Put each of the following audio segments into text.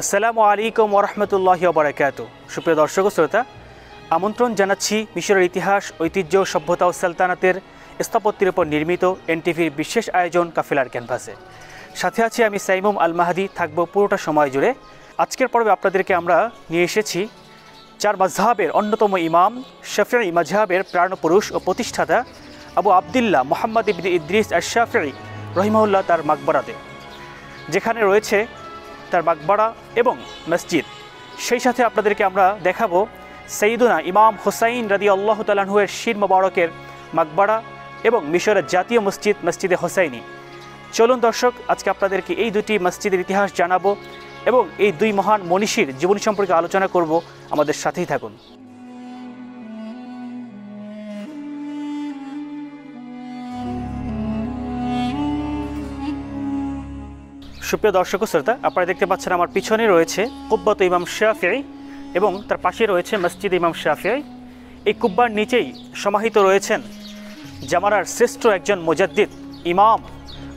আসসালামু আলাইকুম ওয়া রাহমাতুল্লাহি ওয়া বারাকাতুহু। সুপ্রিয় দর্শক ও শ্রোতা, আমন্ত্রণ জানাচ্ছি মিশরের ইতিহাস, ঐতিহ্য, সভ্যতা ও সালতানাতের স্থাপত্যের উপর নির্মিত এনটিভির বিশেষ আয়োজন কাফেলার ক্যানভাসে। সাথে আছি আমি সাইমুম আল মাহাদি, থাকবো পুরোটা সময় জুড়ে। আজকের পর্বে আপনাদেরকে আমরা নিয়ে এসেছি চার মাযহাবের অন্যতম ইমাম, শাফিঈ মাযহাবের প্রাণপুরুষ ও প্রতিষ্ঠাতা আবু আবদুল্লাহ মুহাম্মদ ইবনে ইদ্রিস আশ-শাফিঈ রহিমাহুল্লাহ তার মাকবারাতে, যেখানে রয়েছে তার মাকবারা এবং মসজিদ। সেই সাথে আপনাদেরকে আমরা দেখাবো সাইয়্যিদুনা ইমাম হুসাইন রাদিয়াল্লাহু তাআলা আনহু এর শির মোবারকের মাকবারা এবং মিশরের জাতীয় মসজিদ, মসজিদে হোসাইনি। চলুন দর্শক, আজকে আপনাদেরকে এই দুটি মসজিদের ইতিহাস জানাবো এবং এই দুই মহান মনীষীর জীবনী সম্পর্কে আলোচনা করব। আমাদের সাথেই থাকুন। সুপ্রিয় দর্শক ও শ্রোতা, আপনারা দেখতে পাচ্ছেন আমার পিছনে রয়েছে কুব্বাত ইমাম শাফিঈ এবং তার পাশে রয়েছে মসজিদ ইমাম শাফিঈ। এই কুব্বার নিচেই সমাহিত রয়েছেন জামানার শ্রেষ্ঠ একজন মুজাদ্দিদ ইমাম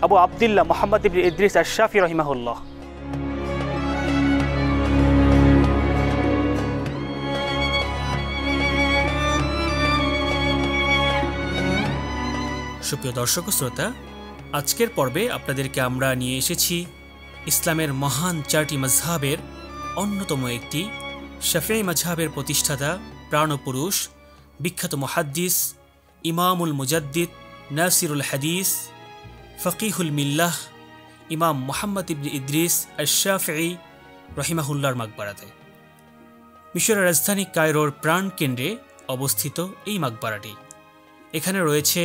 আবু আবদুল্লাহ মুহাম্মদ ইবনে ইদ্রিস আশ-শাফিঈ রাহিমাহুল্লাহ। সুপ্রিয় দর্শক ও শ্রোতা, আজকের পর্বে আপনাদেরকে আমরা নিয়ে এসেছি ইসলামের মহান চারটি মাযহাবের অন্যতম একটি শাফিঈ মাযহাবের প্রতিষ্ঠাতা, প্রাণপুরুষ, বিখ্যাত মুহাদ্দিস, ইমামুল মুজাদ্দিদ, নাসিরুল হাদিস, ফকিহুল মিল্লাহ ইমাম মুহাম্মদ ইবনে ইদ্রিস আশ-শাফিঈ রহিমাহুল্লাহর মাকবারাতে। মিশরের রাজধানী কায়রোর প্রাণকেন্দ্রে অবস্থিত এই মাকবারাটি। এখানে রয়েছে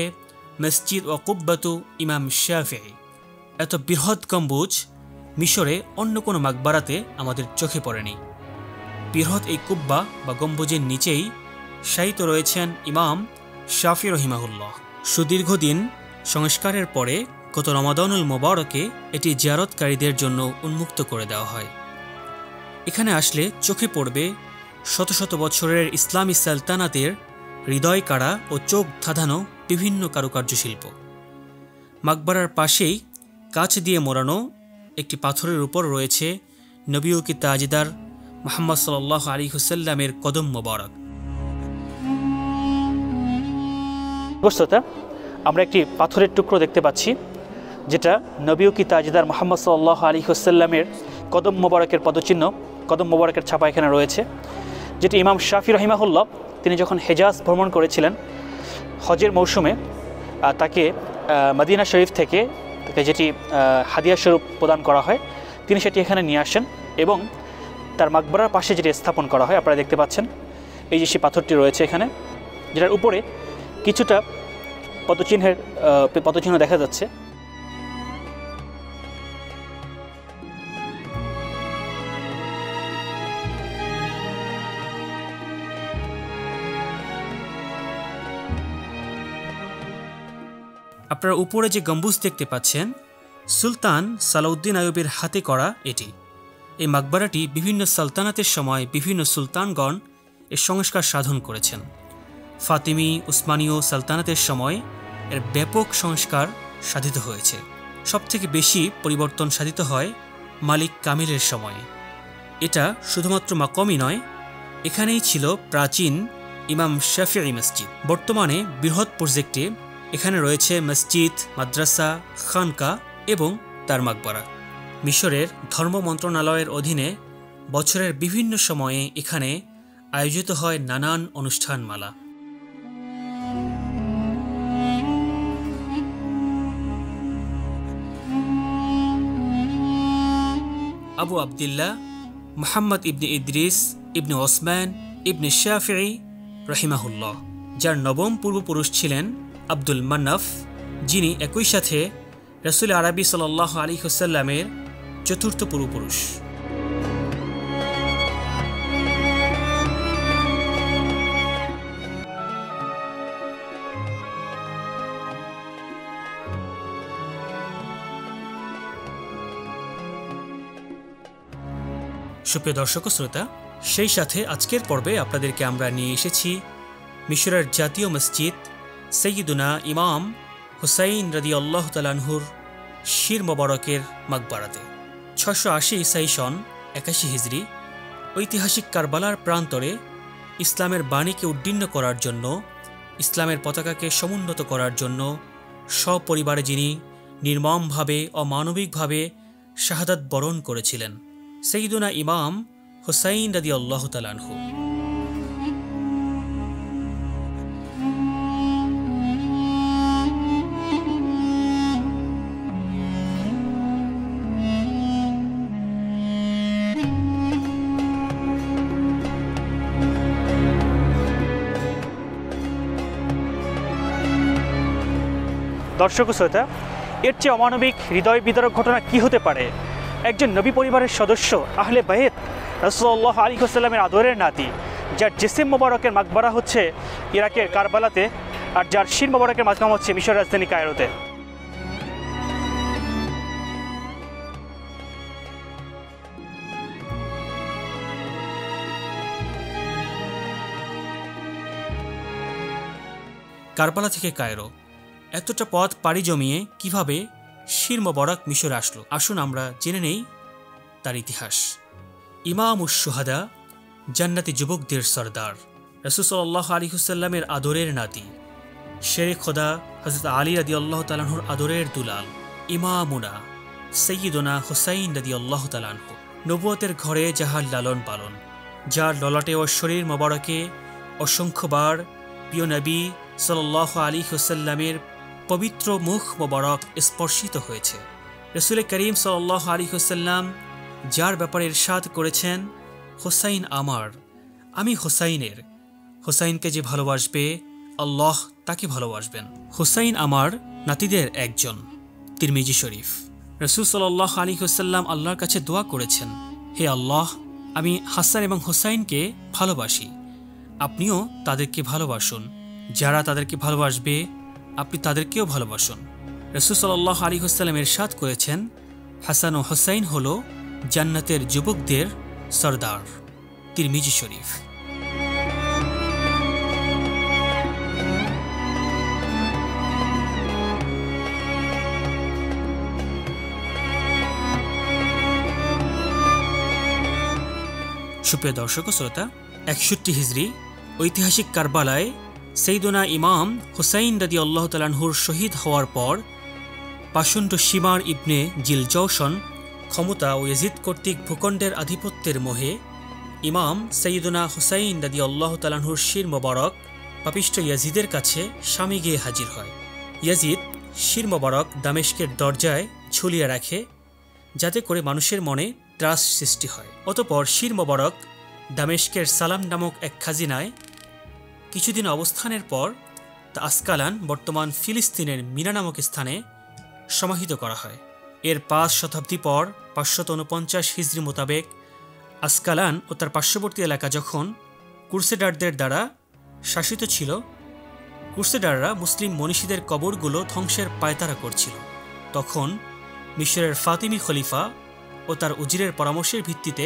মসজিদ ও কুব্বাতু ইমাম শাফিঈ। এত বৃহৎ গম্বুজ মিশরে অন্য কোনো মাকবারাতে আমাদের চোখে পড়েনি। বৃহৎ এই কুব্বা বা গম্বুজের নিচেই শায়িত রয়েছেন ইমাম শাফিঈ রহিমাহুল্লাহ। সুদীর্ঘদিন সংস্কারের পরে গত রমাদানুল মোবারকে এটি জিয়ারতকারীদের জন্য উন্মুক্ত করে দেওয়া হয়। এখানে আসলে চোখে পড়বে শত শত বছরের ইসলামী সালতানাতের হৃদয় কাড়া ও চোখ ধাঁধানো বিভিন্ন কারুকার্য শিল্প। মাকবারার পাশেই কাঁচ দিয়ে মোড়ানো একটি পাথরের উপর রয়েছে নবী কি তাজদার মুহাম্মদ সাল্লাল্লাহু আলাইহি ওয়াসাল্লামের কদম মোবারক। আমরা একটি পাথরের টুকরো দেখতে পাচ্ছি, যেটা নবী কি তাজদার মুহাম্মদ সাল্লাল্লাহু আলাইহি ওয়াসাল্লামের কদম মোবারকের পদচিহ্ন, কদম মোবারকের ছাপা এখানে রয়েছে, যেটি ইমাম শাফিঈ রহিমাহুল্লাহ তিনি যখন হেজাজ ভ্রমণ করেছিলেন হজের মৌসুমে, তাকে মদিনা শরীফ থেকে তাকে যেটি হাদিয়া স্বরূপ প্রদান করা হয়, তিনি সেটি এখানে নিয়ে আসেন এবং তার মাকবারার পাশে যেটি স্থাপন করা হয়। আপনারা দেখতে পাচ্ছেন এই যে সেই পাথরটি রয়েছে এখানে, যেটার উপরে কিছুটা পদচিহ্ন দেখা যাচ্ছে। আপনারা উপরে যে গম্বুজ দেখতে পাচ্ছেন, সুলতান সালাউদ্দিন আইয়ুবের হাতে করা এটি। এই মাকবারাটি বিভিন্ন সালতানাতের সময় বিভিন্ন সুলতানগণ এর সংস্কার সাধন করেছেন। ফাতিমি, উসমানীয় সালতানাতের সময় এর ব্যাপক সংস্কার সাধিত হয়েছে। সবথেকে বেশি পরিবর্তন সাধিত হয় মালিক কামিলের সময়ে। এটা শুধুমাত্র মাকমই নয়, এখানেই ছিল প্রাচীন ইমাম শাফিঈ মসজিদ। বর্তমানে বৃহৎ প্রজেক্টে এখানে রয়েছে মসজিদ, মাদ্রাসা, খানকা এবং তার মাকবারা। মিশরের ধর্ম মন্ত্রণালয়ের অধীনে বছরের বিভিন্ন সময়ে এখানে আয়োজিত হয় নানান অনুষ্ঠানমালা। আবু আবদুল্লাহ মুহাম্মদ ইবনে ইদ্রিস ইবনে ওসমান ইবনে শাফিঈ রহিমাহুল্লাহ, যার নবম পূর্বপুরুষ ছিলেন আব্দুল মান্নাফ, যিনি একই সাথে রাসূল আরবি সাল্লাল্লাহু আলাইহি ওয়াসাল্লামের চতুর্থ পূর্বপুরুষ। সুপ্রিয় দর্শক ও শ্রোতা, সেই সাথে আজকের পর্বে আপনাদেরকে আমরা নিয়ে এসেছি মিশরের জাতীয় মসজিদ সাইয়্যিদুনা ইমাম হুসাইন রাদিয়াল্লাহু তাআলা আনহুর শির মোবারকের মাকবারাতে। 680 ঈসাই সন 81 হিজরি ঐতিহাসিক কারবালার প্রান্তরে ইসলামের বাণীকে উদ্দীর্ণ করার জন্য, ইসলামের পতাকাকে সমুন্নত করার জন্য সপরিবারে যিনি নির্মমভাবে অমানবিকভাবে শাহাদাত বরণ করেছিলেন, সাইয়্যিদুনা ইমাম হুসাইন রাদিয়াল্লাহু তাআলা আনহু। দর্শক শ্রোতা, এর চেয়ে অমানবিক হৃদয় বিদারক ঘটনা কি হতে পারে? একজন নবী পরিবারের সদস্য আহলে বাইত রাসূলুল্লাহ আলাইহি ওয়াসাল্লামের আদরের নাতি, যার জিসিম মোবারকের মাকবারা হচ্ছে ইরাকের কারবালাতে, আর যার শির মোবারকের মাকাম হচ্ছে মিশর রাজধানী কায়রোতে। কারবালা থেকে কায়রো এতটা পথ পাড়ি জমিয়ে কিভাবে শির মোবারক মিশরে আসলো, আসুন আমরা জেনে নেই তার ইতিহাস। ইমামুশ শুহাদা, জান্নাতি যুবকদের সরদার, রাসূল সাল্লাল্লাহু আলাইহি ওয়াসাল্লামের আদরের নাতি, শেরে খোদা হযরত আলী রাদিয়াল্লাহু তাআলা আনহুর আদরের দুলাল, ইমামুনা সাইয়্যিদুনা হুসাইন রাদিয়াল্লাহু তাআলা আনহু, নবুয়তের ঘরে যাহার লালন পালন, যার ললাটে ও শরীর মোবারকে অসংখ্যবার প্রিয় নবী সাল্লাল্লাহু আলাইহি ওয়াসাল্লামের পবিত্র মুখ মোবারক স্পর্শিত হয়েছে। রাসূল করিম সাল্লাল্লাহু আলাইহি ওয়াসাল্লাম যার ব্যাপারে ইরশাদ করেছেন, হোসাইন আমার, আমি হোসাইনের, হোসাইনকে যে ভালোবাসবে আল্লাহ তাকে ভালোবাসবেন। হোসাইন আমার নাতিদের একজন। তিরমিজি শরীফ। রাসূল সাল্লাল্লাহু আলাইহি ওয়াসাল্লাম আল্লাহর কাছে দোয়া করেছেন, হে আল্লাহ, আমি হাসান এবং হোসাইনকে ভালোবাসি, আপনিও তাদেরকে ভালোবাসুন, যারা তাদেরকে ভালোবাসবে আপনি তাদেরকেও ভালোবাসুন। রাসূল সাল্লাল্লাহু আলাইহি ওয়াসাল্লাম ইরশাদ করেছেন, হাসান ও হোসাইন হলো জান্নাতের যুবকদের সরদার। তিরমিজি শরীফ। সুপ্রিয় দর্শক ও শ্রোতা, 61 হিজরি ঐতিহাসিক কারবালায় সাইয়্যিদুনা ইমাম হুসাইন রাদিয়াল্লাহু তাআলা আনহুর শহীদ হওয়ার পর পাষণ্ড শিমার ইবনে জিলজৌশন ক্ষমতা ও ইয়াজিদ কর্তৃক ভূখণ্ডের আধিপত্যের মোহে ইমাম সাইয়্যিদুনা হুসাইন রাদিয়াল্লাহু তাআলা আনহুর শির মোবারক পাপিষ্ঠ ইয়াজিদের কাছে স্বামী গিয়ে হাজির হয়। ইয়াজিদ শির মোবারক দামেস্কের দরজায় ঝুলিয়ে রাখে, যাতে করে মানুষের মনে ত্রাস সৃষ্টি হয়। অতঃপর শির মোবারক দামেস্কের সালাম নামক এক খাজিনায় কিছুদিন অবস্থানের পর তা আসকালান, বর্তমান ফিলিস্তিনের মিনা নামক স্থানে সমাহিত করা হয়। এর 5 শতাব্দী পর 549 হিজরি মোতাবেক আসকালান ও তার পার্শ্ববর্তী এলাকা যখন ক্রুসেডারদের দ্বারা শাসিত ছিল, ক্রুসেডাররা মুসলিম মনীষীদের কবরগুলো ধ্বংসের পায়তারা করছিল। তখন মিশরের ফাতিমি খলিফা ও তার উজিরের পরামর্শের ভিত্তিতে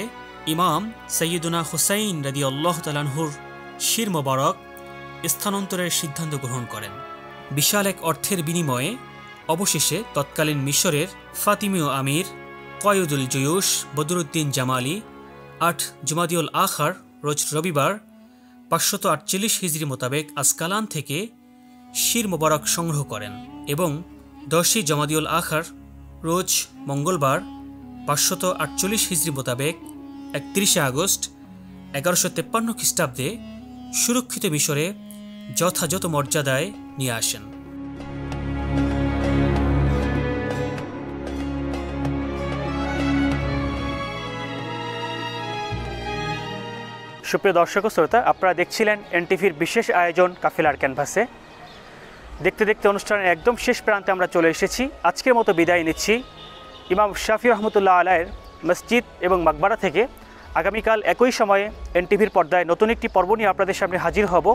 ইমাম সাইয়্যিদুনা হুসাইন রাদিয়াল্লাহু তাআলা আনহুর শির মোবারক স্থানান্তরের সিদ্ধান্ত গ্রহণ করেন। বিশাল এক অর্থের বিনিময়ে অবশেষে তৎকালীন মিশরের ফাতিমীয় আমির কয়েদুল জুয়ুশ বদরুদ্দিন জামালি 8 জুমাদিউল আখার রোজ রবিবার 548 হিজরি মোতাবেক আসকালান থেকে শির মোবারক সংগ্রহ করেন এবং 10 জমাদিউল আখার রোজ মঙ্গলবার 548 হিজরি মোতাবেক 31 আগস্ট 1153 খ্রিস্টাব্দে সুরক্ষিত মিশরে যথাযথ মর্যাদায় নিয়ে আসেন। সুপ্রিয় দর্শক ও শ্রোতা, আপনারা দেখছিলেন এনটিভির বিশেষ আয়োজন কাফেলার ক্যানভাসে। দেখতে দেখতে অনুষ্ঠানের একদম শেষ প্রান্তে আমরা চলে এসেছি। আজকের মতো বিদায় নিচ্ছি ইমাম শাফি রহমতুল্লাহ আলাইয়ের মসজিদ এবং মাকবারা থেকে। আগামীকাল একই সময়ে এনটিভির পর্দায় নতুন একটি পর্ব নিয়ে আপনাদের সামনে হাজির হব।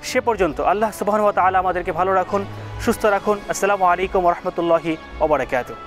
সে পর্যন্ত আল্লাহ সুবহানাহু ওয়া তাআলা আমাদেরকে ভালো রাখুন, সুস্থ রাখুন। আসসালামু আলাইকুম ওয়া রাহমাতুল্লাহি ওয়া বারাকাতুহু।